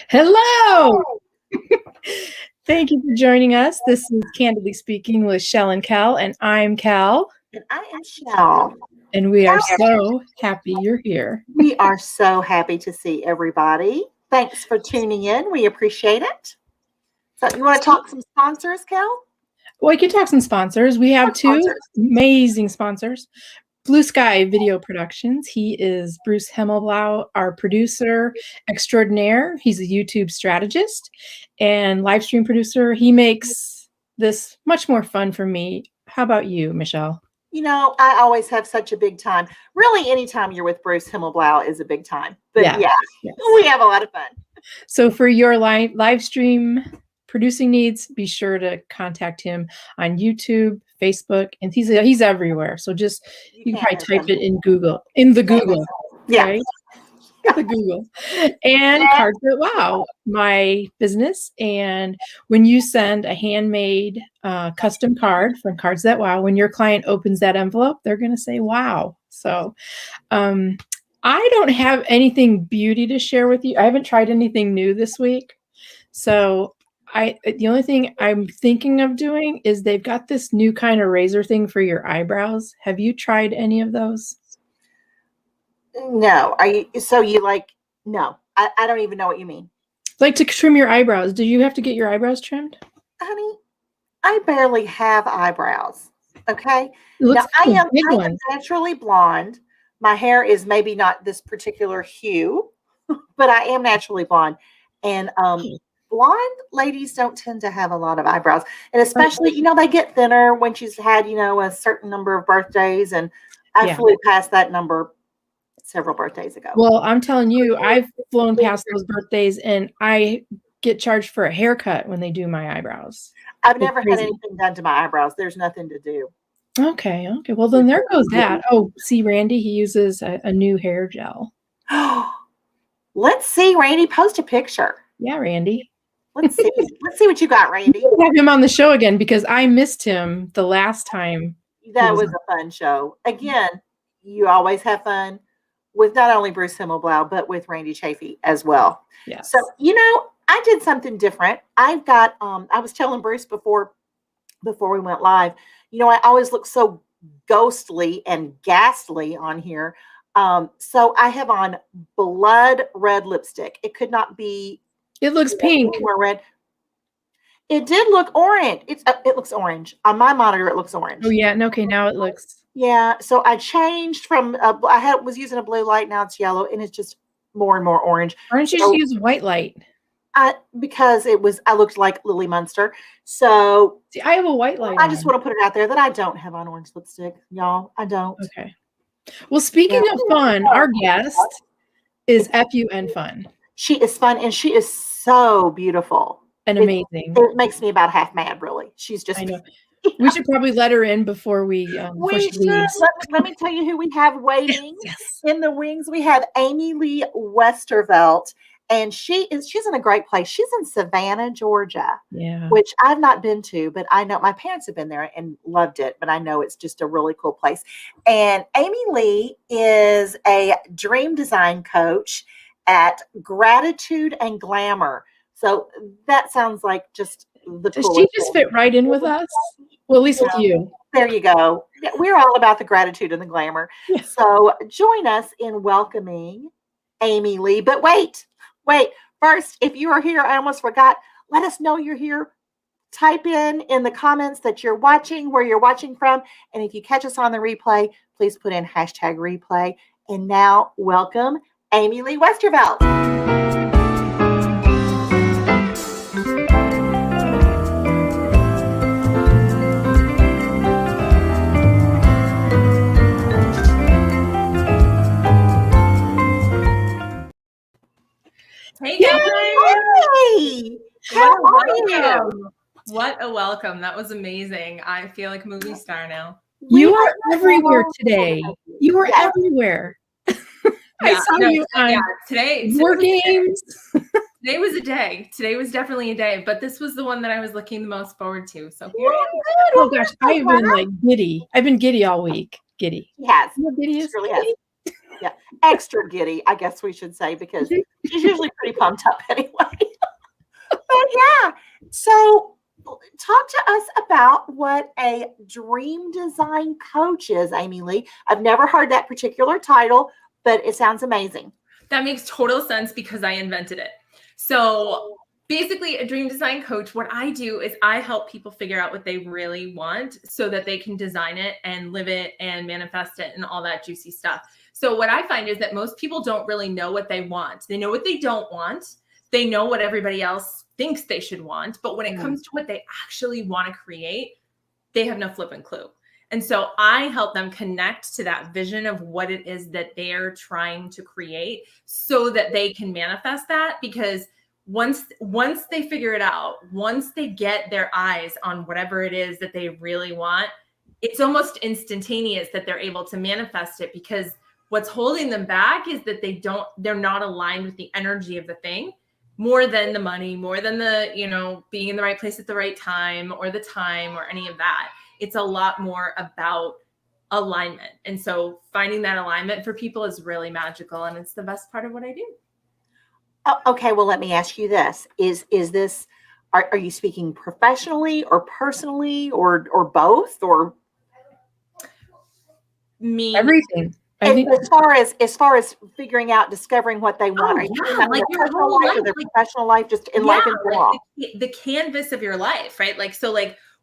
Hello. Thank you for joining us. This is Candidly Speaking with Shell and Cal, and I'm Cal. And I am Shell. And we are so happy you're here. We are so happy to see everybody. Thanks for tuning in. We appreciate it. So you want to talk some sponsors, Cal? Well, we can talk some sponsors. We have two amazing sponsors. Blue Sky Video Productions. He is Bruce Himmelblau, our producer extraordinaire. He's a YouTube strategist and live stream producer. He makes this much more fun for me. How about you, Michelle? You know, I always have such a big time. Really, anytime you're with Bruce Himmelblau is a big time. But yes. We have a lot of fun. So for your live stream producing needs, be sure to contact him on YouTube, Facebook, and he's everywhere. So just you can probably type it in Google, the Google. Yeah. Right? The Google. And Cards That Wow, my business. And when you send a handmade custom card from Cards That Wow, when your client opens that envelope, they're going to say, wow. So I don't have anything beauty to share with you. I haven't tried anything new this week. So the only thing I'm thinking of doing is they've got this new kind of razor thing for your eyebrows. Have you tried any of those? No. No, I don't even know what you mean. Like to trim your eyebrows. Do you have to get your eyebrows trimmed? Honey, I barely have eyebrows. Okay. Now, I am naturally blonde. My hair is maybe not this particular hue, but I am naturally blonde. And blonde ladies don't tend to have a lot of eyebrows. And especially, they get thinner when she's had, a certain number of birthdays. And I flew past that number several birthdays ago. Well, I'm telling you, I've flown past those birthdays and I get charged for a haircut when they do my eyebrows. I've never had anything done to my eyebrows. There's nothing to do. Okay. Well, then there goes that. Oh, see, Randy, he uses a new hair gel. Let's see, Randy, post a picture. Yeah, Randy. Let's see what you got, Randy. We'll have him on the show again because I missed him the last time. That was a fun show. Again, you always have fun with not only Bruce Himmelblau, but with Randy Chafee as well. Yes. So, I did something different. I've got, I was telling Bruce before we went live, I always look so ghostly and ghastly on here. So I have on blood red lipstick. It could not be. It looks pink. More red. It did look orange. It looks orange. On my monitor, it looks orange. Oh, yeah. Okay, now it looks. Yeah. So I changed from, was using a blue light. Now it's yellow, and it's just more and more orange. Why don't you just use white light? Because I looked like Lily Munster. So see, I have a white light. I just want to put it out there that I don't have on orange lipstick, y'all. I don't. Okay. Well, speaking of fun, our guest is FUN Fun. She is fun, and she is so beautiful and amazing. It makes me about half mad, really. She's just. I know. We should probably let her in before we should. Let me tell you who we have waiting in the wings. We have Amylee Westervelt. And she's in a great place. She's in Savannah, Georgia, which I've not been to, but I know my parents have been there and loved it. But I know it's just a really cool place. And Amylee is a dream design coach at Gratitude and Glamour. So that sounds like just the coolest. Does she just fit right in with us? Well, at least with you. There you go. We're all about the gratitude and the glamour. Yeah. So join us in welcoming Amylee. But wait. First, if you are here, I almost forgot, let us know you're here. Type in the comments that you're watching, where you're watching from. And if you catch us on the replay, please put in #replay. And now, welcome Amylee Westervelt. Hey guys! Hey! How are you? What a welcome. That was amazing. I feel like a movie star now. You are everywhere today. You are everywhere. I saw you on today. War Games. Today was a day. Today was definitely a day, but this was the one that I was looking the most forward to. So here I am. Oh gosh, I've been like giddy. I've been giddy all week. Giddy. Yes. You know, giddy is really has. Yeah. Extra giddy, I guess we should say, because she's usually pretty pumped up anyway. But yeah. So talk to us about what a dream design coach is, Amylee. I've never heard that particular title, but it sounds amazing. That makes total sense because I invented it. So basically, a dream design coach, what I do is I help people figure out what they really want so that they can design it and live it and manifest it and all that juicy stuff. So what I find is that most people don't really know what they want. They know what they don't want. They know what everybody else thinks they should want. But when it comes to what they actually want to create, they have no flipping clue. And so I help them connect to that vision of what it is that they're trying to create so that they can manifest that. Because once they figure it out, once they get their eyes on whatever it is that they really want, it's almost instantaneous that they're able to manifest it, because what's holding them back is that they're not aligned with the energy of the thing more than the money, more than the, being in the right place at the right time or any of that. It's a lot more about alignment. And so finding that alignment for people is really magical. And it's the best part of what I do. Oh, okay. Well, let me ask you this. Is this, are you speaking professionally or personally or both, or everything? I think as far as figuring out, discovering what they want, are you talking about their personal life or their professional life, just in life in general? The canvas of your life, right?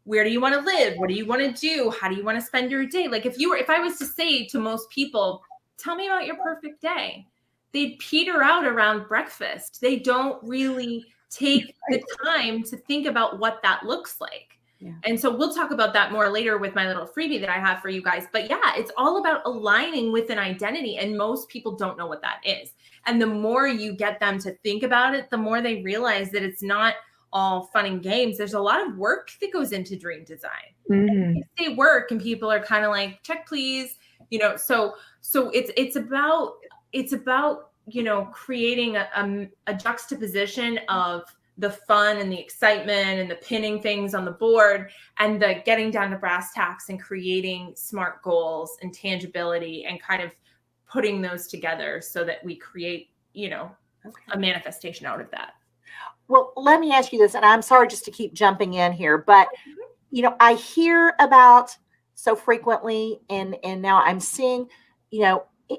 Where do you want to live? What do you want to do? How do you want to spend your day? Like if I was to say to most people, tell me about your perfect day, they'd peter out around breakfast. They don't really take the time to think about what that looks like. Yeah. And so we'll talk about that more later with my little freebie that I have for you guys. But yeah, it's all about aligning with an identity. And most people don't know what that is. And the more you get them to think about it, the more they realize that it's not all fun and games. There's a lot of work that goes into dream design. Mm-hmm. They work and people are kind of like, check, please. So it's about, creating a juxtaposition of the fun and the excitement and the pinning things on the board and the getting down to brass tacks and creating smart goals and tangibility and kind of putting those together so that we create, a manifestation out of that. Well, let me ask you this, and I'm sorry just to keep jumping in here, but, I hear about so frequently, and now I'm seeing,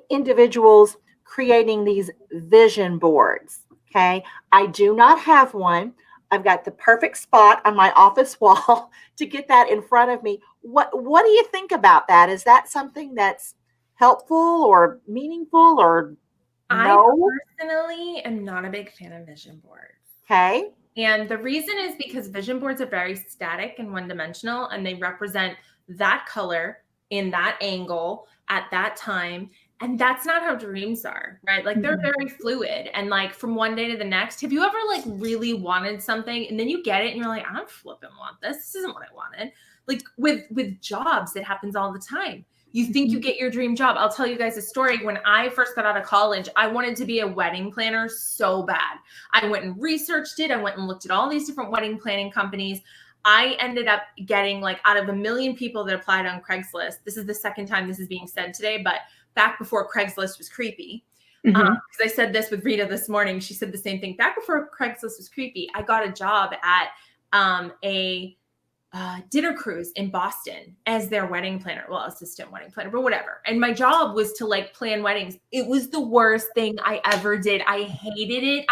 individuals creating these vision boards. Okay. I do not have one. I've got the perfect spot on my office wall to get that in front of me. What do you think about that? Is that something that's helpful or meaningful or no? I personally am not a big fan of vision boards. Okay. And the reason is because vision boards are very static and one-dimensional, and they represent that color in that angle at that time. And that's not how dreams are, right? Like they're very fluid. And like from one day to the next, have you ever like really wanted something and then you get it and you're like, I don't flipping want this. This isn't what I wanted. Like with jobs, it happens all the time. You think you get your dream job. I'll tell you guys a story. When I first got out of college, I wanted to be a wedding planner so bad. I went and researched it. I went and looked at all these different wedding planning companies. I ended up getting like out of 1 million people that applied on Craigslist. This is the second time this is being said today, but back before Craigslist was creepy. Because I said this with Rita this morning. She said the same thing. Back before Craigslist was creepy, I got a job at a dinner cruise in Boston as their wedding planner. Well, assistant wedding planner, but whatever. And my job was to like plan weddings. It was the worst thing I ever did. I hated it.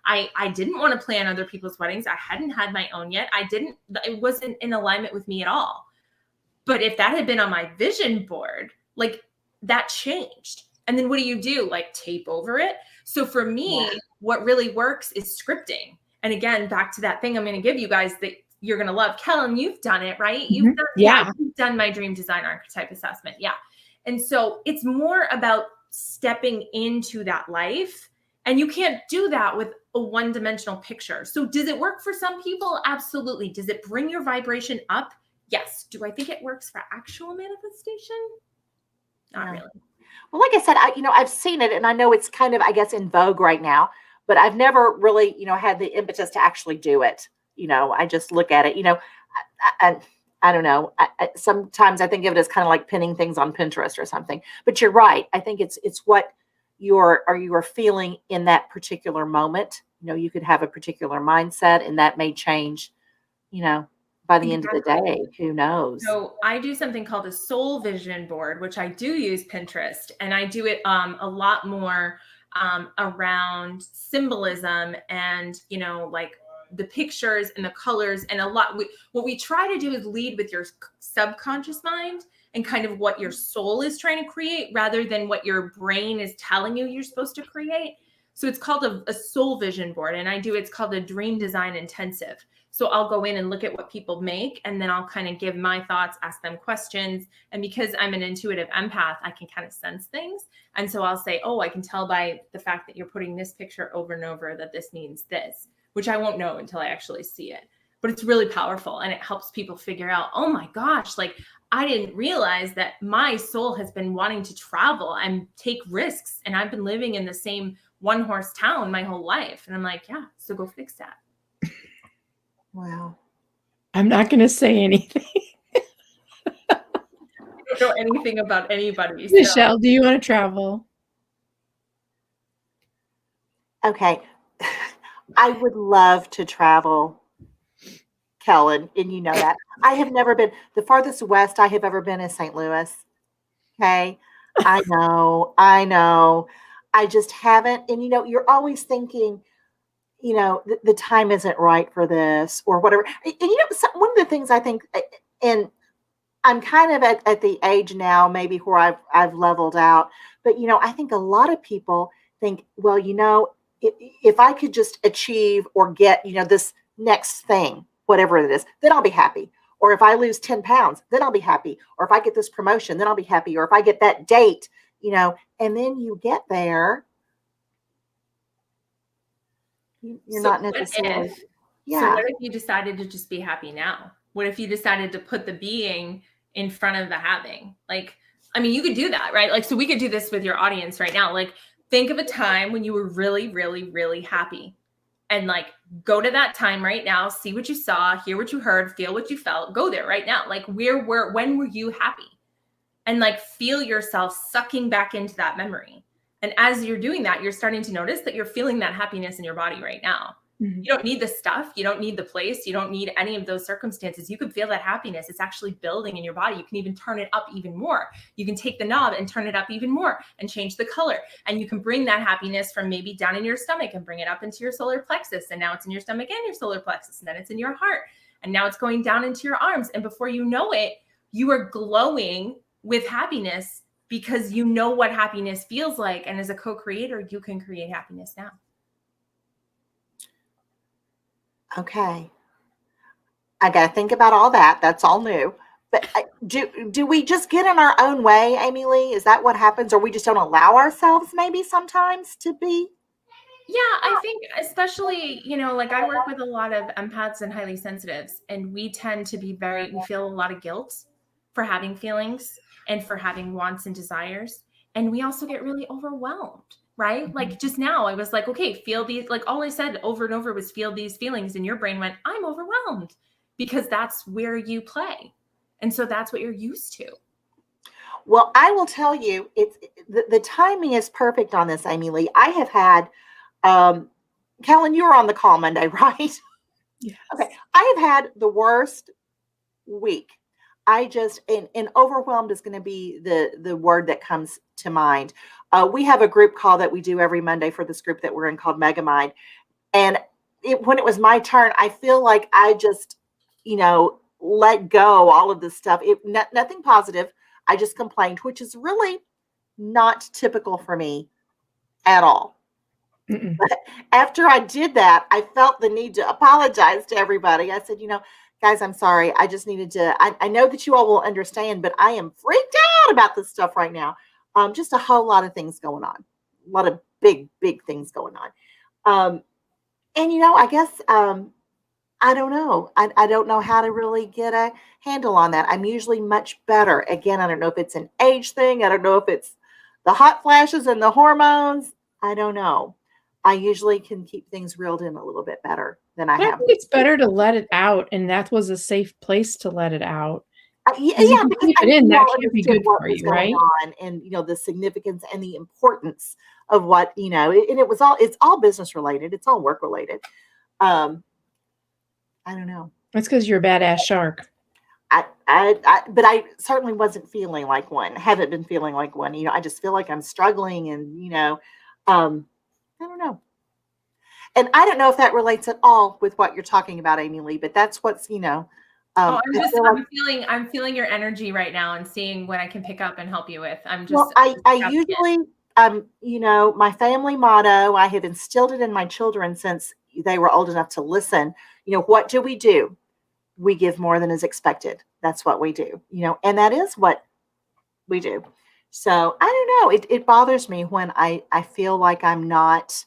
I didn't want to plan other people's weddings. I hadn't had my own yet. It wasn't in alignment with me at all. But if that had been on my vision board, like that changed. And then what do? Like tape over it. So for me, what really works is scripting. And again, back to that thing I'm going to give you guys that you're going to love. Kellen, you've done it, right? You've done my dream design archetype assessment. Yeah. And so it's more about stepping into that life. And you can't do that with a one-dimensional picture. So does it work for some people? Absolutely. Does it bring your vibration up? Yes. Do I think it works for actual manifestation? Not really. Well, like I said, I've seen it and I know it's kind of, I guess, in vogue right now, but I've never really, had the impetus to actually do it. I just look at it, I don't know. Sometimes I think of it as kind of like pinning things on Pinterest or something. But you're right. I think it's what you are feeling in that particular moment. You could have a particular mindset, and that may change, by the end of the day. Who knows? So I do something called a soul vision board, which I do use Pinterest, and I do it a lot more around symbolism and, like the pictures and the colors, and what we try to do is lead with your subconscious mind and kind of what your soul is trying to create rather than what your brain is telling you you're supposed to create. So it's called a soul vision board, and it's called a dream design intensive. So I'll go in and look at what people make, and then I'll kind of give my thoughts, ask them questions. And because I'm an intuitive empath, I can kind of sense things. And so I'll say, oh, I can tell by the fact that you're putting this picture over and over that this means this, which I won't know until I actually see it. But it's really powerful, and it helps people figure out, oh my gosh, like I didn't realize that my soul has been wanting to travel and take risks. And I've been living in the same one-horse town my whole life. And I'm like, yeah, so go fix that. Wow. I'm not going to say anything. I don't know anything about anybody. Michelle, do you want to travel? Okay. I would love to travel, Kellen, and you know that. I have never been. The farthest west I have ever been is St. Louis. Okay. I know. I just haven't. And, you're always thinking, the time isn't right for this or whatever. And, one of the things I think, and I'm kind of at the age now, maybe where I've leveled out, but, I think a lot of people think, well, if I could just achieve or get, this next thing, whatever it is, then I'll be happy. Or if I lose 10 pounds, then I'll be happy. Or if I get this promotion, then I'll be happy. Or if I get that date, and then you get there, you're not necessarily. So what if you decided to just be happy now? What if you decided to put the being in front of the having? Like, I mean, you could do that, right? Like, so we could do this with your audience right now. Like, think of a time when you were really, really, really happy, and like, go to that time right now, see what you saw, hear what you heard, feel what you felt, go there right now. Like, when were you happy? And like, feel yourself sucking back into that memory. And as you're doing that, you're starting to notice that you're feeling that happiness in your body right now. Mm-hmm. You don't need the stuff. You don't need the place. You don't need any of those circumstances. You can feel that happiness. It's actually building in your body. You can even turn it up even more. You can take the knob and turn it up even more and change the color. And you can bring that happiness from maybe down in your stomach and bring it up into your solar plexus. And now it's in your stomach and your solar plexus. And then it's in your heart. And now it's going down into your arms. And before you know it, you are glowing with happiness, because you know what happiness feels like. And as a co-creator, you can create happiness now. Okay. I got to think about all that. That's all new. But do we just get in our own way, Amylee? Is that what happens? Or we just don't allow ourselves maybe sometimes to be? Yeah, I think especially, like I work with a lot of empaths and highly sensitives, and we tend to be we feel a lot of guilt for having feelings and for having wants and desires. And we also get really overwhelmed, right? Mm-hmm. Like just now I was like, okay, feel these, like all I said over and over was feel these feelings. And your brain went, I'm overwhelmed, because that's where you play. And so that's what you're used to. Well, I will tell you, the timing is perfect on this, Amylee. I have had, Kellen, you were on the call Monday, right? Yes. Okay. I have had the worst week. I just, and overwhelmed is going to be the word that comes to mind. We have a group call that we do every Monday for this group that we're in called Megamind. And when it was my turn, I feel like I just, let go all of this stuff. Nothing positive. I just complained, which is really not typical for me at all. Mm-mm. But after I did that, I felt the need to apologize to everybody. I said, guys, I'm sorry. I just needed to, I know that you all will understand, but I am freaked out about this stuff right now. Just a whole lot of things going on. A lot of big, big things going on. And, I guess, I don't know. I don't know how to really get a handle on that. I'm usually much better. Again, I don't know if it's an age thing. I don't know if it's the hot flashes and the hormones. I don't know. I usually can keep things reeled in a little bit better. than I I have. think it's better to let it out, and that was a safe place to let it out. Yeah, Because if you because keep I it in, we that all can't be understood good what for was you, going right? on, and the significance and the importance of what, and it's all business related, it's all work related. Um, I don't know. That's because you're a badass shark. But I certainly wasn't feeling like one. Haven't been feeling like one. I just feel like I'm struggling, and I don't know. And I don't know if that relates at all with what you're talking about, Amylee, but that's what's, Oh, I feel like, I'm feeling your energy right now and seeing what I can pick up and help you with. well, I usually, my family motto, I have instilled it in my children since they were old enough to listen. What do? We give more than is expected. That's what we do, and that is what we do. So I don't know. It bothers me when I feel like I'm not,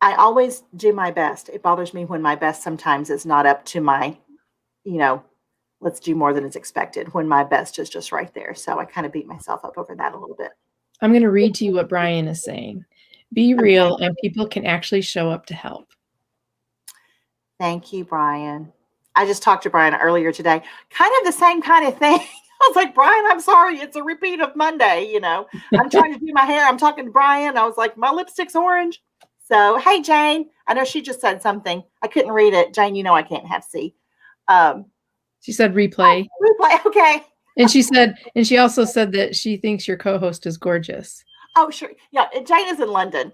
I always do my best. It bothers me when my best sometimes is not up to my, you know, let's do more than is expected, when my best is just right there. So I kind of beat myself up over that a little bit. I'm going to read to you what Brian is saying. Be real, and people can actually show up to help. Thank you, Brian. I just talked to Brian earlier today. Kind of the same kind of thing. I was like, Brian, I'm sorry. It's a repeat of Monday. I'm trying to do my hair. I'm talking to Brian. I was like, my lipstick's orange. So, hey, Jane. I know she just said something. I couldn't read it. Jane, I can't have C. She said replay. Replay. Okay. And she also said that she thinks your co-host is gorgeous. Oh, sure. Yeah. Jane is in London.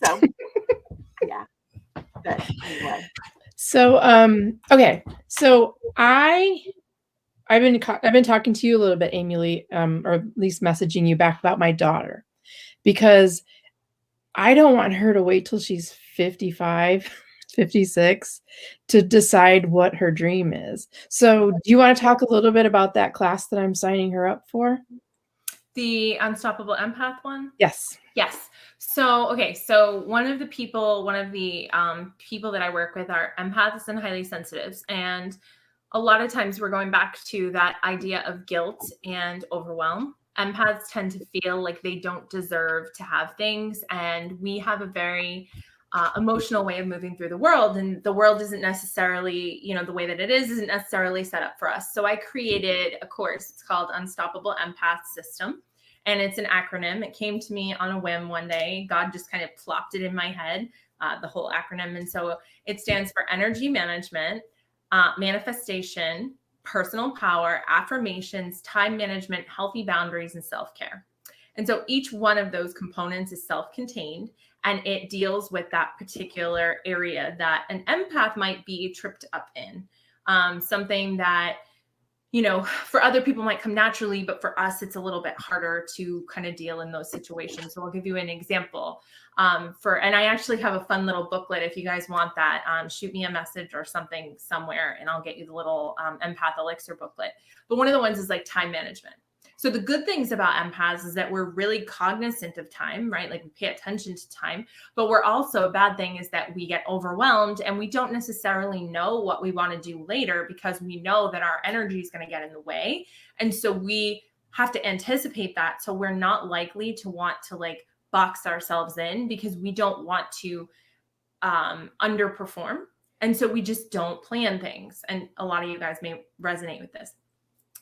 So, yeah. But anyway. So, okay. So I've been talking to you a little bit, Amylee, or at least messaging you back about my daughter, because I don't want her to wait till she's 55, 56 to decide what her dream is. So do you want to talk a little bit about that class that I'm signing her up for? The Unstoppable Empath one? Yes. Yes. So, okay. So one of the people that I work with are empaths and highly sensitives. And a lot of times we're going back to that idea of guilt and overwhelm. Empaths tend to feel like they don't deserve to have things. And we have a very emotional way of moving through the world. And the world isn't necessarily, the way that it isn't necessarily set up for us. So I created a course. It's called Unstoppable Empath System. And it's an acronym. It came to me on a whim one day. God just kind of plopped it in my head, the whole acronym. And so it stands for energy management, manifestation, personal power, affirmations, time management, healthy boundaries, and self-care. And so each one of those components is self-contained, and it deals with that particular area that an empath might be tripped up in. Something that, for other people might come naturally, but for us, it's a little bit harder to kind of deal in those situations. So I'll give you an example. And I actually have a fun little booklet. If you guys want that, shoot me a message or something somewhere, and I'll get you the little Empath Elixir booklet. But one of the ones is like time management. So the good things about empaths is that we're really cognizant of time, right? Like we pay attention to time, but we're also, a bad thing is that we get overwhelmed and we don't necessarily know what we want to do later, because we know that our energy is going to get in the way. And so we have to anticipate that. So we're not likely to want to like box ourselves in, because we don't want to underperform. And so we just don't plan things. And a lot of you guys may resonate with this.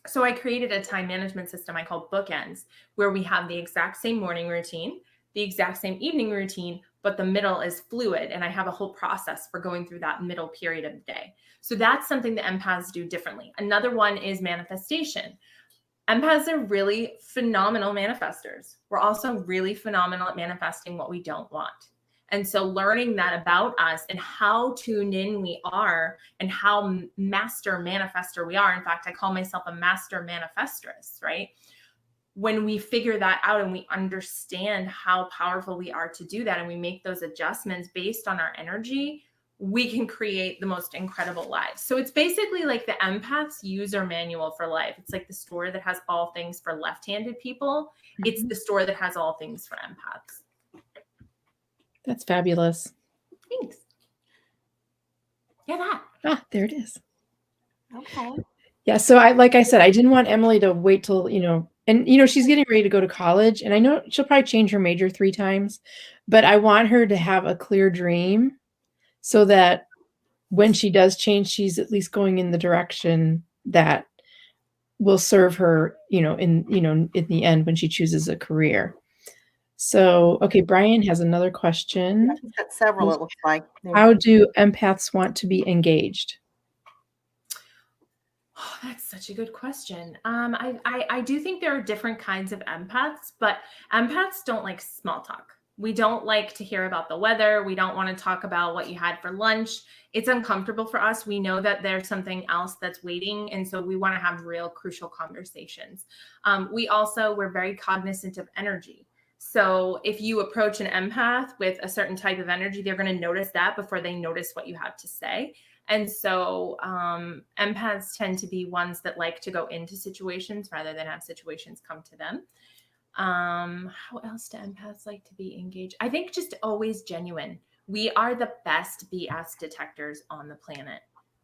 So I created a time management system I call Bookends, where we have the exact same morning routine, the exact same evening routine, but the middle is fluid. And I have a whole process for going through that middle period of the day. So that's something that empaths do differently. Another one is manifestation. Empaths are really phenomenal manifestors. We're also really phenomenal at manifesting what we don't want. And so learning that about us and how tuned in we are and how master manifestor we are. In fact, I call myself a master manifestress, right? When we figure that out and we understand how powerful we are to do that, and we make those adjustments based on our energy, we can create the most incredible lives. So it's basically like the empath's user manual for life. It's like the store that has all things for left-handed people. Mm-hmm. It's the store that has all things for empaths. That's fabulous. Thanks. Yeah, that. There it is. Okay. Yeah. So like I said, I didn't want Emily to wait till, And, she's getting ready to go to college, and I know she'll probably change her major 3 times, but I want her to have a clear dream so that when she does change, she's at least going in the direction that will serve her, in the end when she chooses a career. So, okay, Brian has another question. Yeah, he's got several, it looks like. How do empaths want to be engaged? Oh, that's such a good question. I do think there are different kinds of empaths, but empaths don't like small talk. We don't like to hear about the weather. We don't want to talk about what you had for lunch. It's uncomfortable for us. We know that there's something else that's waiting. And so we want to have real crucial conversations. We're very cognizant of energy. So if you approach an empath with a certain type of energy, they're going to notice that before they notice what you have to say. And so empaths tend to be ones that like to go into situations rather than have situations come to them. How else do empaths like to be engaged? I think just always genuine. We are the best BS detectors on the planet.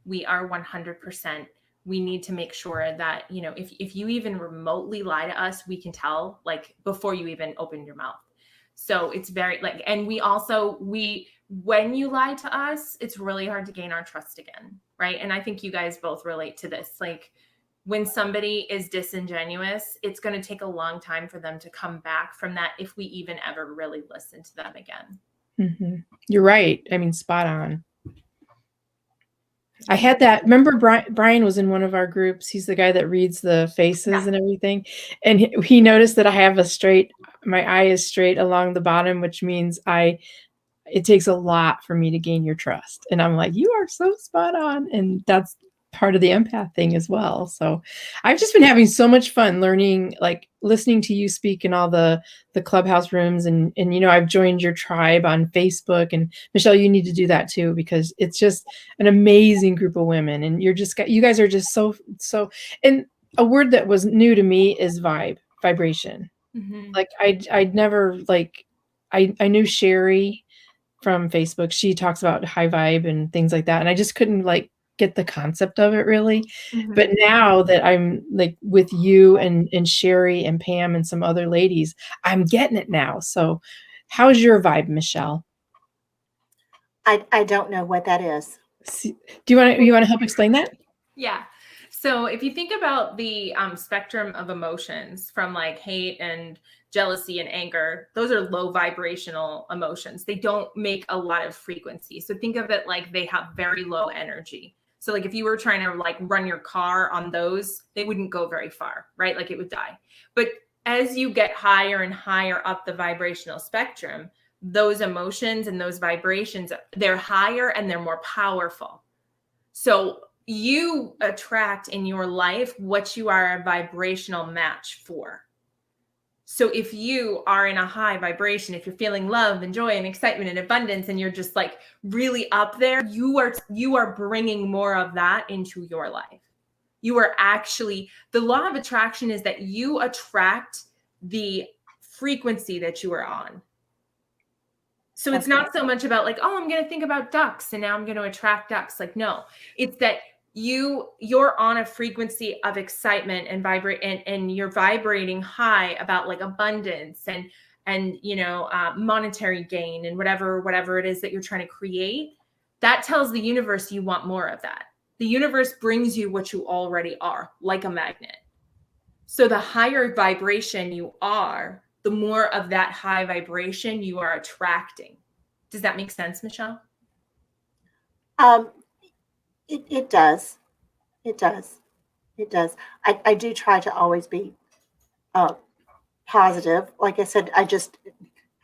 We are 100%. We need to make sure that, if you even remotely lie to us, we can tell before you even open your mouth. So it's very and when you lie to us, it's really hard to gain our trust again. Right. And I think you guys both relate to this. When somebody is disingenuous, it's going to take a long time for them to come back from that if we even ever really listen to them again. Mm-hmm. You're right. I mean, spot on. I had that. Remember, Brian was in one of our groups. He's the guy that reads the faces and everything. And he noticed that I have my eye is straight along the bottom, which means it takes a lot for me to gain your trust. And I'm like, you are so spot on. And that's part of the empath thing as well. So I've just been having so much fun learning, listening to you speak in all the clubhouse rooms. And I've joined your tribe on Facebook, and Michelle, you need to do that too, because it's just an amazing group of women. And you guys are just so, and a word that was new to me is vibration. Mm-hmm. I'd never I knew Sherry from Facebook. She talks about high vibe and things like that. And I just couldn't get the concept of it really. Mm-hmm. But now that I'm with you and Sherry and Pam and some other ladies, I'm getting it now. So how's your vibe, Michelle? I don't know what that is. Do you want to help explain that? Yeah. So if you think about the spectrum of emotions from hate and jealousy and anger, those are low vibrational emotions. They don't make a lot of frequency. So think of it like they have very low energy. So if you were trying to run your car on those, they wouldn't go very far, right? It would die. But as you get higher and higher up the vibrational spectrum, those emotions and those vibrations, they're higher and they're more powerful. So you attract in your life what you are a vibrational match for. So if you are in a high vibration, if you're feeling love and joy and excitement and abundance, and you're just really up there, you are bringing more of that into your life. You are actually, the law of attraction is that you attract the frequency that you are on. So it's not so much about I'm going to think about ducks and now I'm going to attract ducks. No, it's that you're on a frequency of excitement and vibrate and you're vibrating high about abundance and monetary gain and whatever it is that you're trying to create. That tells the universe you want more of that. The universe brings you what you already are, like a magnet. So the higher vibration you are, the more of that high vibration you are attracting. Does that make sense, Michelle? It does. It does. It does. I do try to always be positive. Like I said, I just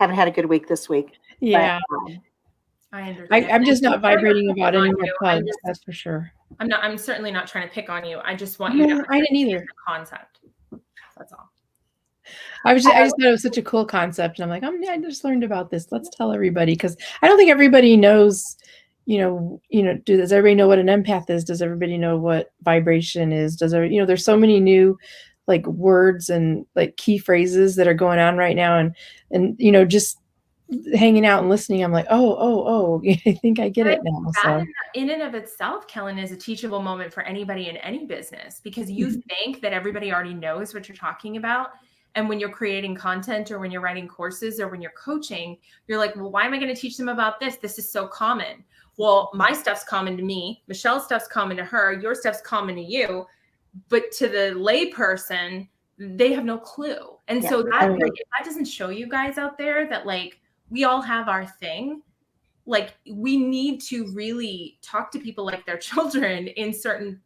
haven't had a good week this week. Yeah. But, I understand. I'm just not vibrating about any more plugs, that's for sure. I'm certainly not trying to pick on you. I just want you to I didn't either. The concept. That's all. I just thought it was such a cool concept. And I'm like, I just learned about this. Let's tell everybody, because I don't think everybody knows, does everybody know what an empath is? Does everybody know what vibration is? There's so many new words and key phrases that are going on right now. And just hanging out and listening, I'm like, oh, I think I get it now. That So in and of itself, Kellen, is a teachable moment for anybody in any business, because you think that everybody already knows what you're talking about. And when you're creating content or when you're writing courses or when you're coaching, you're like, well, why am I going to teach them about this? This is so common. Well, my stuff's common to me. Michelle's stuff's common to her. Your stuff's common to you. But to the lay person, they have no clue. And so that, like, if that doesn't show you guys out there that, like, we all have our thing, like, we need to really talk to people like their children in certain,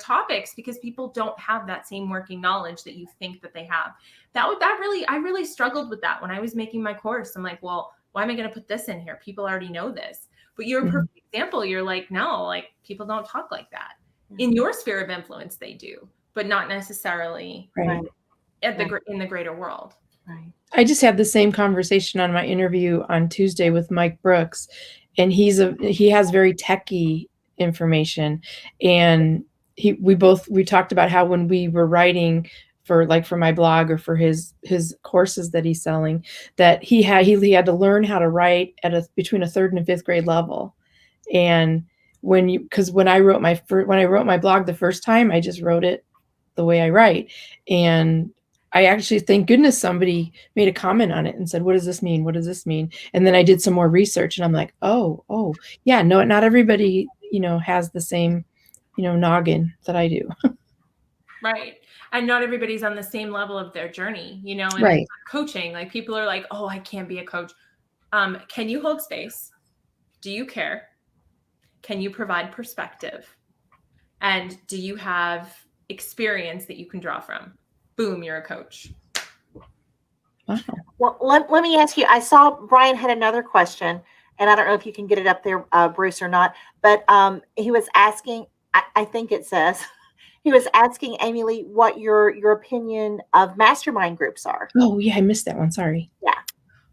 topics, because people don't have that same working knowledge that you think that they have. I really struggled with that when I was making my course. I'm like, well, why am I going to put this in here? People already know this. But you're a perfect example. You're like, no, like, people don't talk like that. In your sphere of influence, they do, but not necessarily in the greater world. Right. I just had the same conversation on my interview on Tuesday with Mike Brooks, and he has very techie information, and we talked about how when we were writing for my blog or for his courses that he's selling, that he had to learn how to write at between a 3rd and a 5th grade level. And when I wrote my blog the first time, I just wrote it the way I write. And I actually, thank goodness, somebody made a comment on it and said, what does this mean? What does this mean? And then I did some more research, and I'm like, oh yeah, no, not everybody, has the same, noggin that I do. Right. And not everybody's on the same level of their journey, and right. Coaching, like, people are like, oh, I can't be a coach. Can you hold space? Do you care? Can you provide perspective? And do you have experience that you can draw from? Boom, you're a coach. Wow. Well, let me ask you, I saw Brian had another question, and I don't know if you can get it up there, Bruce, or not, but he was asking, I think it says, he was asking Amylee what your opinion of mastermind groups are. Oh yeah, I missed that one. Sorry. Yeah.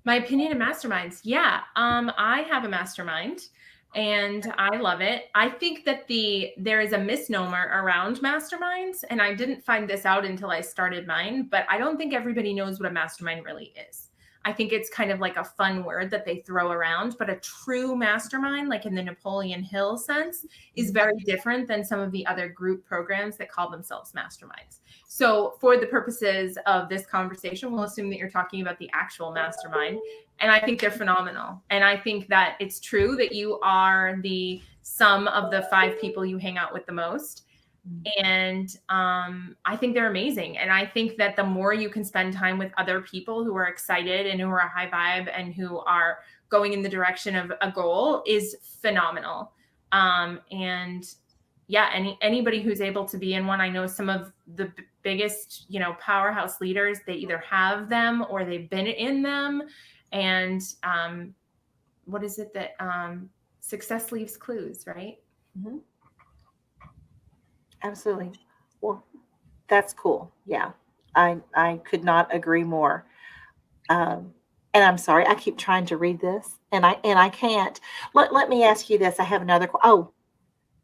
My opinion of masterminds. Yeah. I have a mastermind and I love it. I think that there is a misnomer around masterminds, and I didn't find this out until I started mine, but I don't think everybody knows what a mastermind really is. I think it's kind of like a fun word that they throw around, but a true mastermind, like in the Napoleon Hill sense, is very different than some of the other group programs that call themselves masterminds. So for the purposes of this conversation, we'll assume that you're talking about the actual mastermind. And I think they're phenomenal. And I think that it's true that you are the sum of the 5 people you hang out with the most. And I think they're amazing. And I think that the more you can spend time with other people who are excited and who are high vibe and who are going in the direction of a goal is phenomenal. And yeah, anybody who's able to be in one, I know some of the biggest, powerhouse leaders, they either have them or they've been in them. And what is it that success leaves clues, right? Mm-hmm. Absolutely. Well, that's cool. Yeah, I could not agree more. And I'm sorry, I keep trying to read this, and I can't. Let me ask you this. I have another.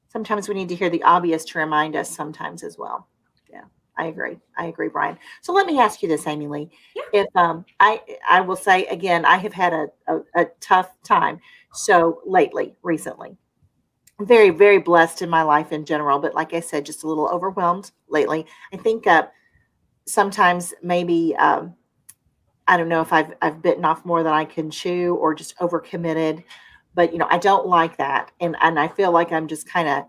Sometimes we need to hear the obvious to remind us sometimes as well. Yeah, I agree, Brian. So let me ask you this, Amylee. Yeah. If I will say again, I have had a tough time. So recently. I'm very, very blessed in my life in general, but like I said, just a little overwhelmed lately. I think sometimes maybe I don't know if I've bitten off more than I can chew or just overcommitted, but I don't like that, and I feel like I'm just kind of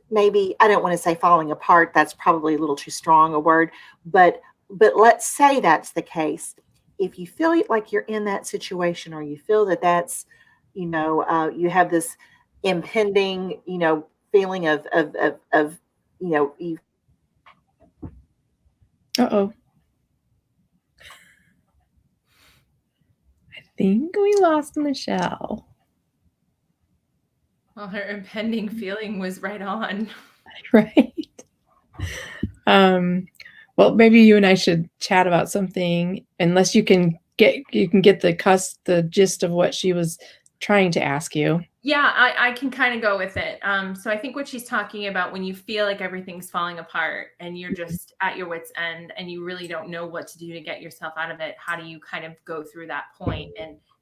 maybe I don't want to say falling apart. That's probably a little too strong a word, but let's say that's the case. If you feel like you're in that situation, or you feel that that's you have this impending, feeling of Uh-oh. I think we lost Michelle. Well, her impending feeling was right on. Right. Well, maybe you and I should chat about something, unless you can get the gist of what she was trying to ask you. Yeah, I can kind of go with it. So I think what she's talking about, when you feel like everything's falling apart and you're just at your wit's end and you really don't know what to do to get yourself out of it, how do you kind of go through that point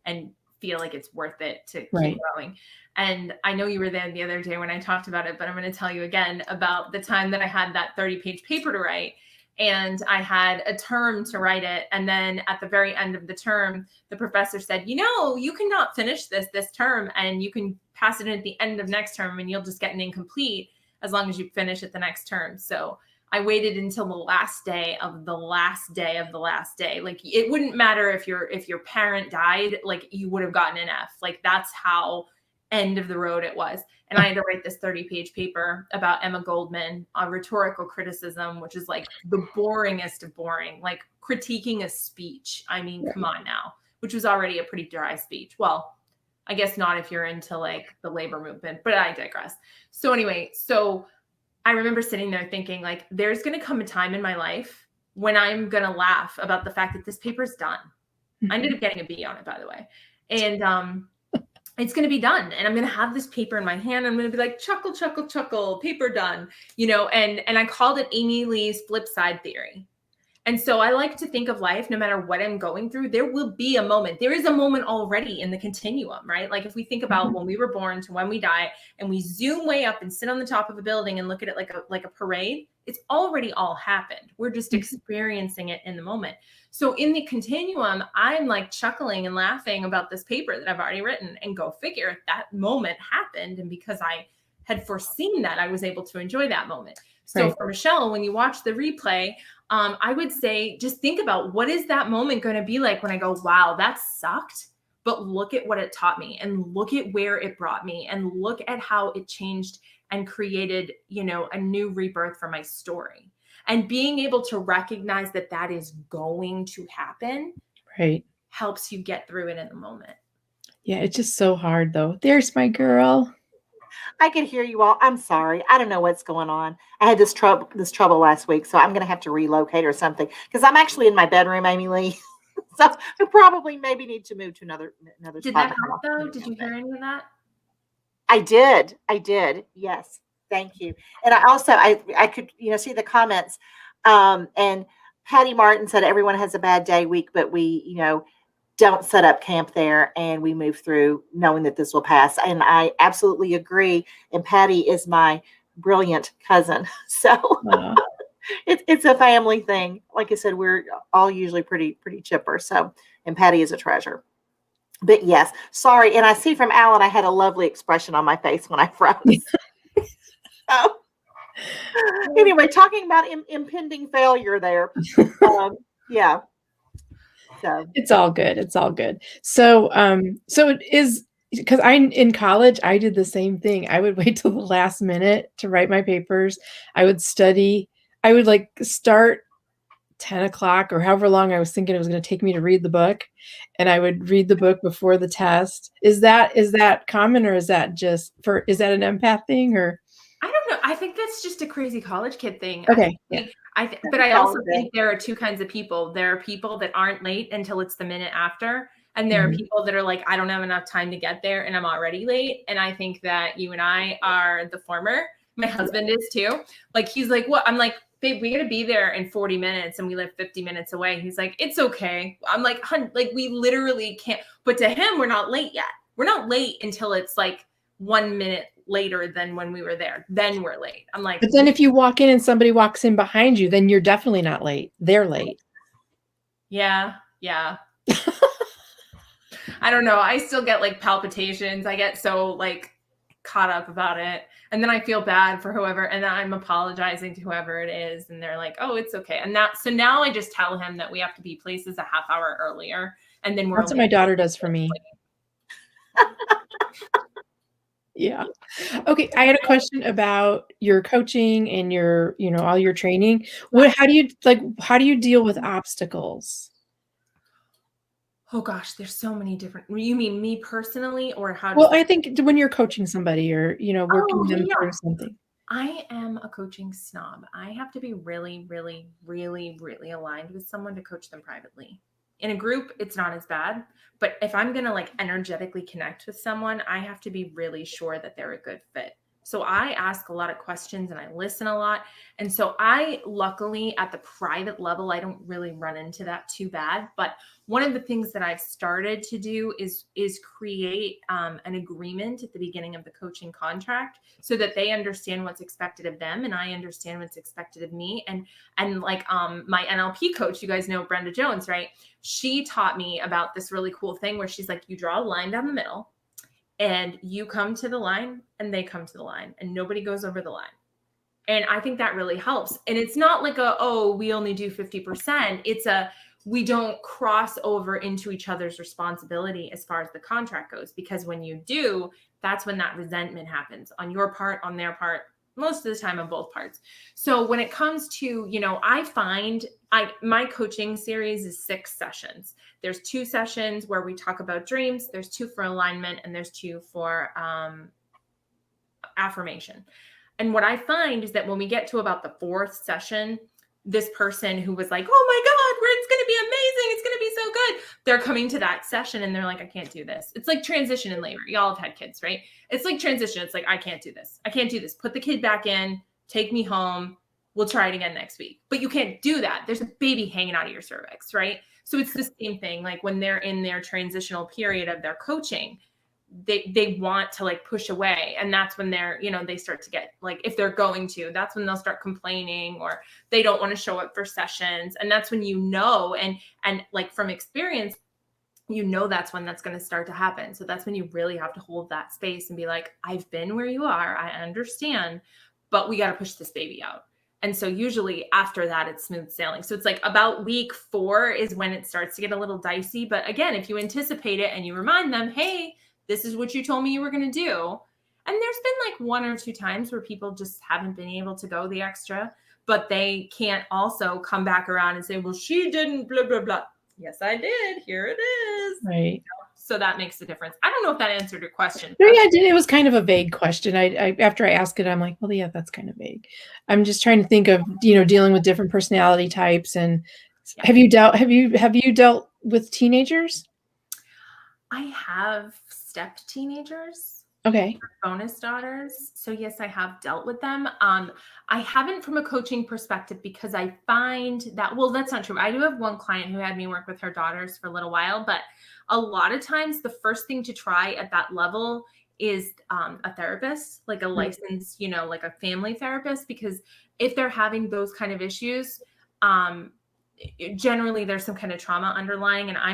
and feel like it's worth it to keep going? And I know you were there the other day when I talked about it, but I'm going to tell you again about the time that I had that 30-page paper to write. And I had a term to write it. And then at the very end of the term, the professor said, you cannot finish this term, and you can pass it in at the end of next term and you'll just get an incomplete as long as you finish it the next term. So I waited until the last day of the last day of the last day. Like, it wouldn't matter if your parent died, like, you would have gotten an F. Like, that's how end of the road it was. And I had to write this 30-page paper about Emma Goldman on rhetorical criticism, which is like the boringest of boring, like critiquing a speech. I mean, come on now, which was already a pretty dry speech. Well, I guess not if you're into like the labor movement, but I digress. So anyway, so I remember sitting there thinking, like, there's going to come a time in my life when I'm going to laugh about the fact that this paper's done. I ended up getting a B on it, by the way. And, it's going to be done. And I'm going to have this paper in my hand. I'm going to be like, chuckle, chuckle, chuckle, paper done, and I called it Amylee's flip side theory. And so I like to think of life, no matter what I'm going through, there will be a moment. There is a moment already in the continuum, right? Like, if we think about when we were born to when we die, and we zoom way up and sit on the top of a building and look at it like a parade, it's already all happened. We're just experiencing it in the moment. So in the continuum, I'm like chuckling and laughing about this paper that I've already written, and go figure, that moment happened. And because I had foreseen that, I was able to enjoy that moment. So for Michelle, when you watch the replay, I would say, just think about, what is that moment going to be like when I go, wow, that sucked, but look at what it taught me, and look at where it brought me, and look at how it changed and created, a new rebirth for my story. And being able to recognize that that is going to happen, helps you get through it in the moment. Yeah, it's just so hard, though. There's my girl. I can hear you all. I'm sorry. I don't know what's going on. I had this trouble last week, so I'm going to have to relocate or something, because I'm actually in my bedroom, Amylee. So I probably maybe need to move to another Did spot. that help, though? Did you hear any of that? I did. Yes. Thank you. And I also, I could, see the comments. And Patty Martin said, everyone has a bad day week, but we, don't set up camp there, and we move through knowing that this will pass. And I absolutely agree. And Patty is my brilliant cousin. So it's a family thing. Like I said, we're all usually pretty chipper. So, and Patty is a treasure. But yes, sorry. And I see from Alan, I had a lovely expression on my face when I froze. So, anyway, talking about impending failure there. Yeah. So it's all good. It's all good. So it is, because in college, I did the same thing. I would wait till the last minute to write my papers. I would study. I would like start 10 o'clock or however long I was thinking it was going to take me to read the book. And I would read the book before the test. Is that common, or is that an empath thing, or? I don't know. I think that's just a crazy college kid thing. Okay. But I also think there are two kinds of people. There are people that aren't late until it's the minute after. And there are people that are like, I don't have enough time to get there, and I'm already late. And I think that you and I are the former. My husband is too. Like, he's like, what? I'm like, babe, we got to be there in 40 minutes and we live 50 minutes away. He's like, it's okay. I'm like, hun, like, we literally can't. But to him, we're not late yet. We're not late until it's like 1 minute later than when we were there. Then we're late. I'm like, but then if you walk in and somebody walks in behind you, then you're definitely not late. They're late. Yeah. I don't know. I still get like palpitations. I get so like caught up about it. And then I feel bad for whoever, and then I'm apologizing to whoever it is. And they're like, oh, it's okay. And so now I just tell him that we have to be places a half hour earlier. And then that's what my daughter does for me. Yeah. Okay. I had a question about your coaching and your, all your training. How do you deal with obstacles? Oh gosh, there's so many different. You mean me personally, or how? Well, I think when you're coaching somebody, or working them through something. I am a coaching snob. I have to be really, really, really, really aligned with someone to coach them privately. In a group, it's not as bad. But if I'm going to like energetically connect with someone, I have to be really sure that they're a good fit. So I ask a lot of questions and I listen a lot. And so I, luckily at the private level, I don't really run into that too bad. But one of the things that I've started to do is create an agreement at the beginning of the coaching contract so that they understand what's expected of them and I understand what's expected of me. And like my NLP coach, you guys know Brenda Jones, right? She taught me about this really cool thing where she's like, you draw a line down the middle and you come to the line and they come to the line and nobody goes over the line. And I think that really helps. And it's not like we only do 50%. It's we don't cross over into each other's responsibility as far as the contract goes, because when you do, that's when that resentment happens on your part, on their part, most of the time on both parts. So when it comes to, I find my coaching series is 6 sessions. There's 2 sessions where we talk about dreams. There's 2 for alignment and there's 2 for affirmation. And what I find is that when we get to about the 4th session, this person who was like, oh my God, it's going to be amazing. It's going to be so good. They're coming to that session and they're like, I can't do this. It's like transition in labor. Y'all have had kids, right? It's like transition. It's like, I can't do this. I can't do this. Put the kid back in, take me home. We'll try it again next week. But you can't do that. There's a baby hanging out of your cervix, right? So it's the same thing. Like when they're in their transitional period of their coaching, they want to like push away. And that's when they're, they start to get like, if they're going to, that's when they'll start complaining or they don't want to show up for sessions. And that's when, and like from experience, that's when that's going to start to happen. So that's when you really have to hold that space and be like, I've been where you are. I understand, but we got to push this baby out. And so usually after that, it's smooth sailing. So it's like about week 4 is when it starts to get a little dicey. But again, if you anticipate it and you remind them, hey, this is what you told me you were going to do. And there's been like 1 or 2 times where people just haven't been able to go the extra, but they can't also come back around and say, well, she didn't, blah, blah, blah. Yes, I did. Here it is. Right. So that makes a difference. I don't know if that answered your question. No, yeah, it was kind of a vague question. I after I asked it, I'm like, well, yeah, that's kind of vague. I'm just trying to think of, dealing with different personality types. And yeah. Have you dealt with teenagers? I have stepped teenagers. Okay. Bonus daughters. So yes, I have dealt with them. I haven't from a coaching perspective because I find that, well, that's not true. I do have one client who had me work with her daughters for a little while, but a lot of times the first thing to try at that level is a therapist, like a licensed, like a family therapist, because if they're having those kind of issues, generally there's some kind of trauma underlying, and I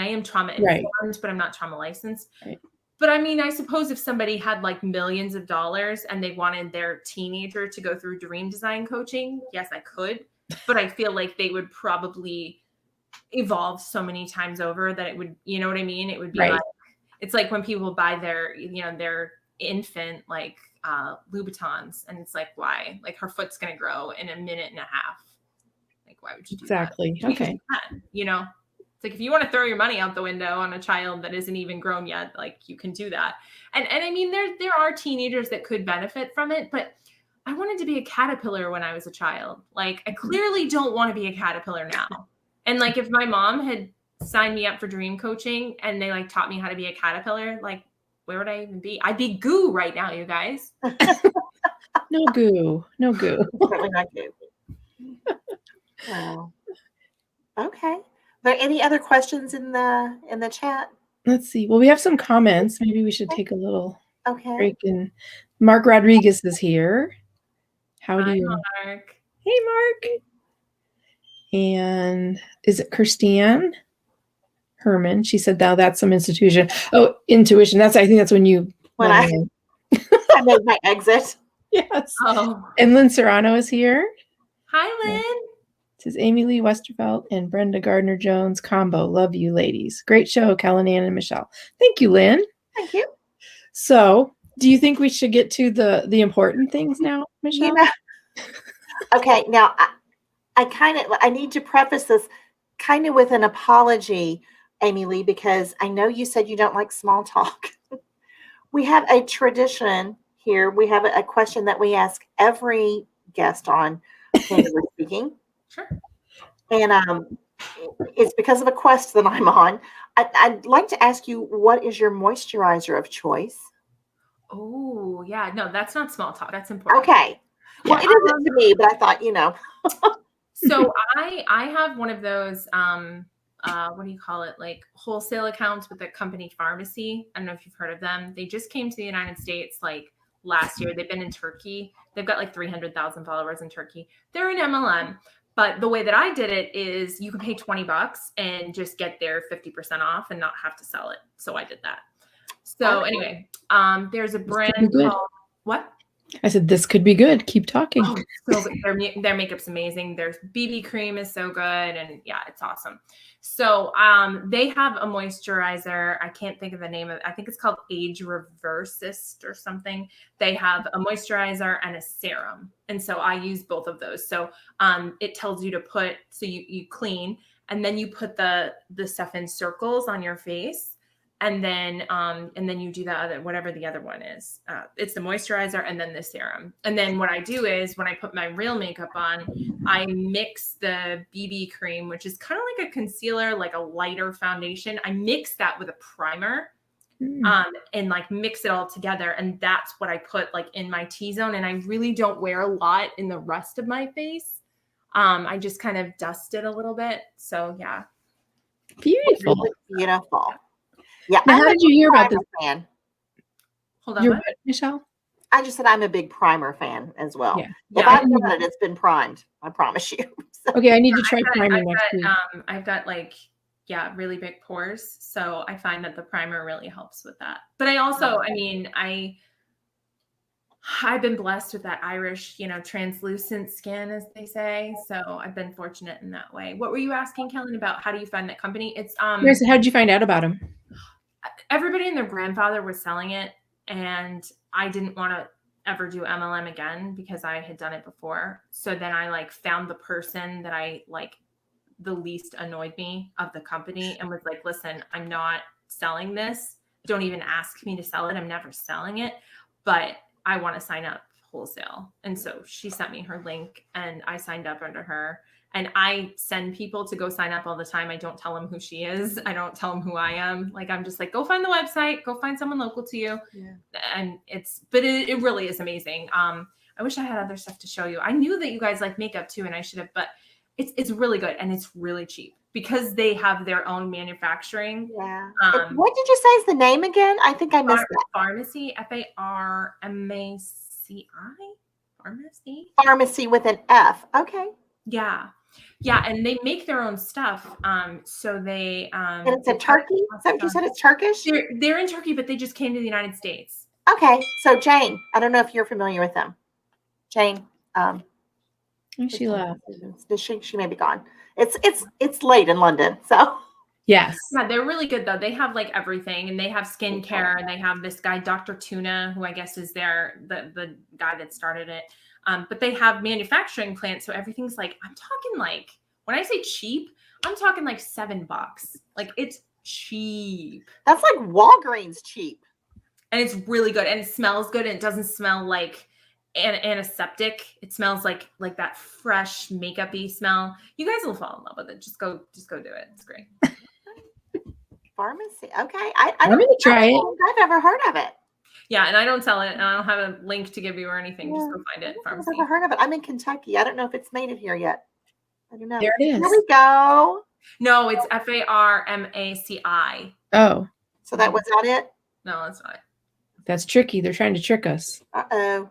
am trauma informed, but I'm not trauma licensed. Right. But I suppose if somebody had like millions of dollars and they wanted their teenager to go through dream design coaching, yes, I could. But I feel like they would probably evolve so many times over that it would, you know what I mean? It would be like, it's like when people buy their, their infant, like Louboutins, and it's like, why? Like her foot's going to grow in a minute and a half. Like, why would you do that? Exactly. Okay. It's like, if you want to throw your money out the window on a child that isn't even grown yet, like you can do that. And there are teenagers that could benefit from it, but I wanted to be a caterpillar when I was a child. Like, I clearly don't want to be a caterpillar now. And like, if my mom had signed me up for dream coaching and they like taught me how to be a caterpillar, like, where would I even be? I'd be goo right now, you guys. No goo. Certainly not goo. Wow. Okay. Are there any other questions in the chat? Let's see. Well, we have some comments. Maybe we should take a little break. And Mark Rodriguez is here. How do you? Mark. Hey, Mark. And is it Kirstine Herman? She said, "Now that's some institution." Oh, intuition. I think that's when I made my exit. Yes. Oh. And Lynn Serrano is here. Hi, Lynn. This is Amylee Westervelt and Brenda Gardner-Jones combo. Love you, ladies. Great show, Kellyanne and Michelle. Thank you, Lynn. Thank you. So, do you think we should get to the important things now, Michelle? Okay. Now, I need to preface this kind of with an apology, Amylee, because I know you said you don't like small talk. We have a tradition here. We have a question that we ask every guest on Candidly Speaking. Sure. And it's because of a quest that I'm on. I'd like to ask you, what is your moisturizer of choice? Oh, yeah. No, that's not small talk. That's important. Okay. Well, it isn't to me, but I thought. So I have one of those, what do you call it? Like wholesale accounts with the company pharmacy. I don't know if you've heard of them. They just came to the United States like last year. They've been in Turkey. They've got like 300,000 followers in Turkey. They're an MLM. But the way that I did it is you can pay $20 and just get their 50% off and not have to sell it. So I did that. So anyway, there's a brand called what? I said, this could be good. Keep talking. Oh, so good. Their makeup's amazing. Their BB cream is so good. And yeah, it's awesome. So they have a moisturizer. I can't think of the name of it. I think it's called Age Reversist or something. They have a moisturizer and a serum. And so I use both of those. So it tells you to put, so you clean and then you put the stuff in circles on your face. And then you do the other, whatever the other one is. It's the moisturizer and then the serum. And then what I do is when I put my real makeup on, I mix the BB cream, which is kind of like a concealer, like a lighter foundation. I mix that with a primer and like mix it all together. And that's what I put like in my T-zone. And I really don't wear a lot in the rest of my face. I just kind of dust it a little bit. So yeah. Beautiful. Really beautiful. Yeah. Now, how did you hear about this? Fan. Hold on, You're what, Michelle? I just said I'm a big primer fan as well. Yeah. If I've done it, it's been primed. I promise you. So. Okay, I need to try priming next week. I've got like, really big pores. So I find that the primer really helps with that. But I also, I mean, I've been blessed with that Irish, translucent skin, as they say. So I've been fortunate in that way. What were you asking, Kellen, about how do you find that company? It's how did you find out about them? Everybody and their grandfather was selling it, and I didn't want to ever do MLM again because I had done it before. So then I like found the person that I like the least annoyed me of the company and was like, listen, I'm not selling this. Don't even ask me to sell it. I'm never selling it, but I want to sign up wholesale. And so she sent me her link and I signed up under her. And I send people to go sign up all the time. I don't tell them who she is. I don't tell them who I am. Like, I'm just like, go find the website, go find someone local to you. Yeah. And it really is amazing. I wish I had other stuff to show you. I knew that you guys like makeup too, and I should have, but it's really good and it's really cheap because they have their own manufacturing. Yeah. What did you say is the name again? I think I missed that. Pharmacy, Pharmacy. Pharmacy with an F. Okay. Yeah. Yeah. And they make their own stuff. So they, and it's a Turkey. So you said it's Turkish? They're in Turkey, but they just came to the United States. Okay. So Jane, I don't know if you're familiar with them. Jane. She left. She may be gone. It's late in London. So yes. Yeah, they're really good though. They have like everything and they have skincare and they have this guy, Dr. Tuna, who I guess is the guy that started it. But they have manufacturing plants. So everything's like, I'm talking like, when I say cheap, I'm talking like $7. Like it's cheap. That's like Walgreens cheap. And it's really good. And it smells good. And it doesn't smell like antiseptic. It smells like that fresh makeup-y smell. You guys will fall in love with it. Just go do it. It's great. Pharmacy. Okay. I I'm going to try it. I've ever heard of it. Yeah, and I don't sell it, and I don't have a link to give you or anything. Just go find it. Pharmacy. I've never heard of it. I'm in Kentucky. I don't know if it's made it here yet. I don't know. There it is. Here we go. No, it's Pharmaci. Oh. So that was not it? No, that's not it. That's tricky. They're trying to trick us. Uh-oh.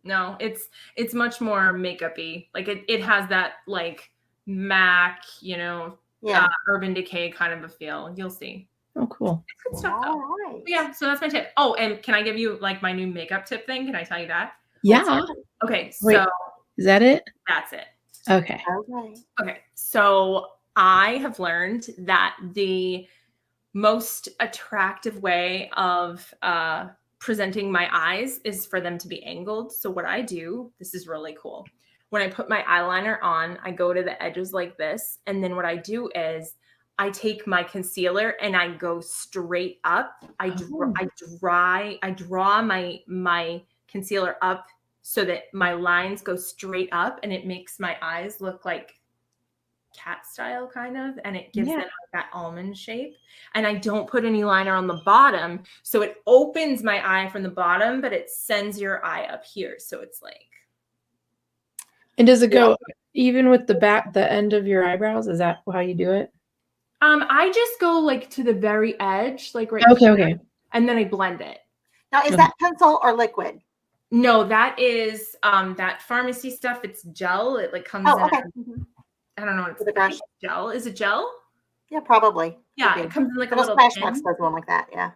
No, it's much more makeup-y. Like it has that like MAC, Urban Decay kind of a feel. You'll see. Oh, cool. It's good stuff though. Right. Yeah, so that's my tip. Oh, and can I give you like my new makeup tip thing? Can I tell you that? Yeah. Okay, so wait, is that it? That's it. Okay. Okay. So I have learned that the most attractive way of presenting my eyes is for them to be angled. So what I do, this is really cool. When I put my eyeliner on, I go to the edges like this. And then what I do is I take my concealer and I go straight up. I draw my concealer up so that my lines go straight up and it makes my eyes look like cat style kind of, and it gives them like that almond shape. And I don't put any liner on the bottom, so it opens my eye from the bottom, but it sends your eye up here, so it's like. And does it go even with the end of your eyebrows? Is that how you do it? I just go like to the very edge, like right here, okay, and then I blend it. Now, is that pencil or liquid? No, that is that pharmacy stuff. It's gel. It like comes in. Okay. I don't know what it's the brush. Gel. Is it gel? Yeah, probably. Yeah, it comes in like a little Smashbox does one like that. Yeah.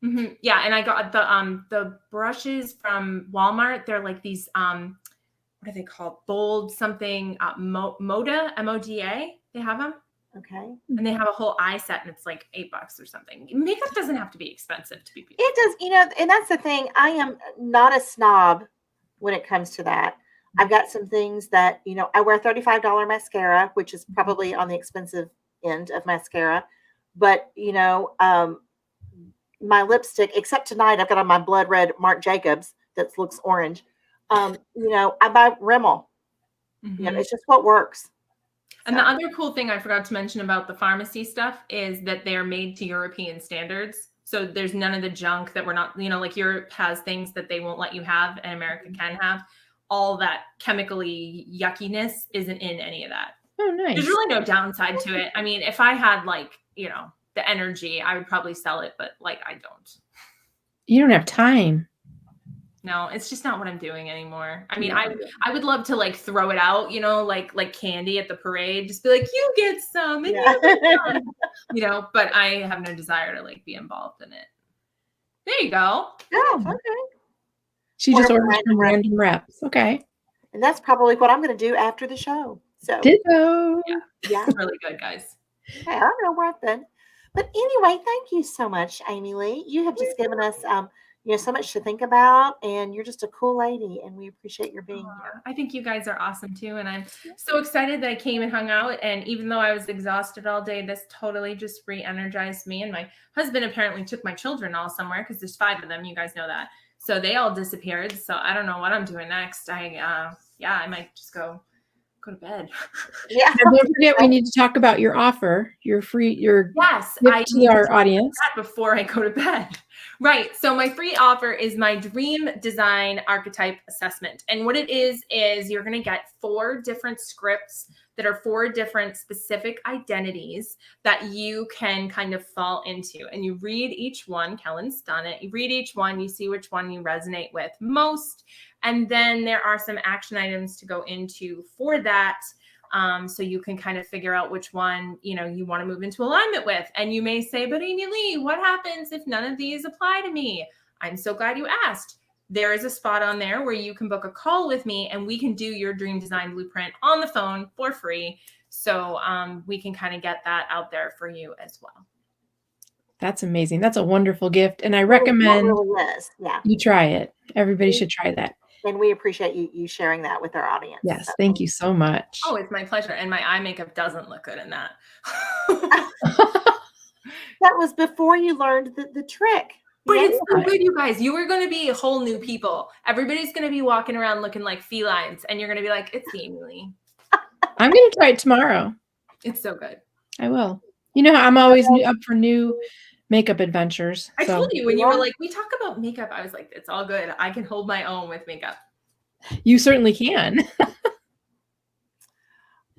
Mm-hmm. Yeah, and I got the brushes from Walmart. They're like these what are they called? Bold something Moda, MODA. They have them. Okay. And they have a whole eye set, and it's like $8 or something. Makeup doesn't have to be expensive to be beautiful. It does, you know, and that's the thing. I am not a snob when it comes to that. I've got some things that, you know, I wear $35 mascara, which is probably on the expensive end of mascara. But, you know, my lipstick, except tonight, I've got on my blood red Marc Jacobs that looks orange. You know, I buy Rimmel. You know, it's just what works. And the other cool thing I forgot to mention about the pharmacy stuff is that they're made to European standards. So there's none of the junk that we're not, you know, like Europe has things that they won't let you have and America can have. All that chemically yuckiness isn't in any of that. Oh, nice. There's really no downside to it. I mean, if I had like, you know, the energy, I would probably sell it, but like I don't. You don't have time. No, it's just not what I'm doing anymore. I mean, I would love to like throw it out, you know, like candy at the parade, just be like, you get some, and you get some. You know, but I have no desire to like be involved in it. There you go. Oh, okay. She just orders some random reps. Okay. And that's probably what I'm going to do after the show. So ditto. Yeah. It's really good, guys. Okay, I don't know where I've been. But anyway, thank you so much, Amylee. You have just given us you know, so much to think about, and you're just a cool lady, and we appreciate your being here. I think you guys are awesome too, and I'm so excited that I came and hung out. And even though I was exhausted all day, this totally just re-energized me. And my husband apparently took my children all somewhere because there's 5 of them. You guys know that, so they all disappeared. So I don't know what I'm doing next. I might just go to bed. Yeah. And don't forget, we need to talk about your offer, your yes, I to our audience before I go to bed. Right. So my free offer is my dream design archetype assessment. And what it is you're going to get 4 different scripts that are 4 different specific identities that you can kind of fall into. And you read each one. Kellen's done it. You read each one, you see which one you resonate with most. And then there are some action items to go into for that. So you can kind of figure out which one, you know, you want to move into alignment with. And you may say, but Amylee, what happens if none of these apply to me? I'm so glad you asked. There is a spot on there where you can book a call with me and we can do your dream design blueprint on the phone for free. So we can kind of get that out there for you as well. That's amazing. That's a wonderful gift. And I recommend you try it. Everybody should try that. And we appreciate you sharing that with our audience. Yes, so. Thank you so much. Oh, it's my pleasure. And my eye makeup doesn't look good in that. That was before you learned the trick. But it's so good, you guys. You are going to be whole new people. Everybody's going to be walking around looking like felines, and you're going to be like, it's Amylee. I'm going to try it tomorrow. It's so good. I will. You know, I'm always up for new makeup adventures. I told you when you were like, we talk about makeup, I was like, it's all good. I can hold my own with makeup. You certainly can.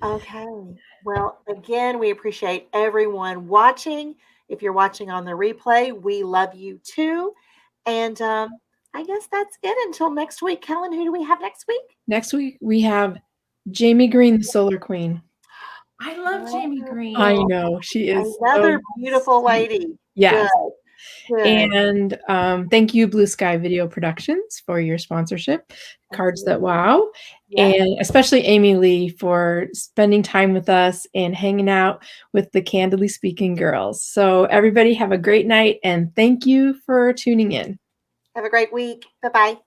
Okay. Well, again, we appreciate everyone watching. If you're watching on the replay, we love you too. And I guess that's it until next week. Kellen, who do we have next week? Next week, we have Jamie Green, the Solar Queen. I love Jamie Green. I know. She is another beautiful lady. Yes. Good. And thank you, Blue Sky Video Productions, for your sponsorship. Cards That Wow. Yes. And especially Amylee for spending time with us and hanging out with the Candidly Speaking girls. So everybody have a great night and thank you for tuning in. Have a great week. Bye-bye.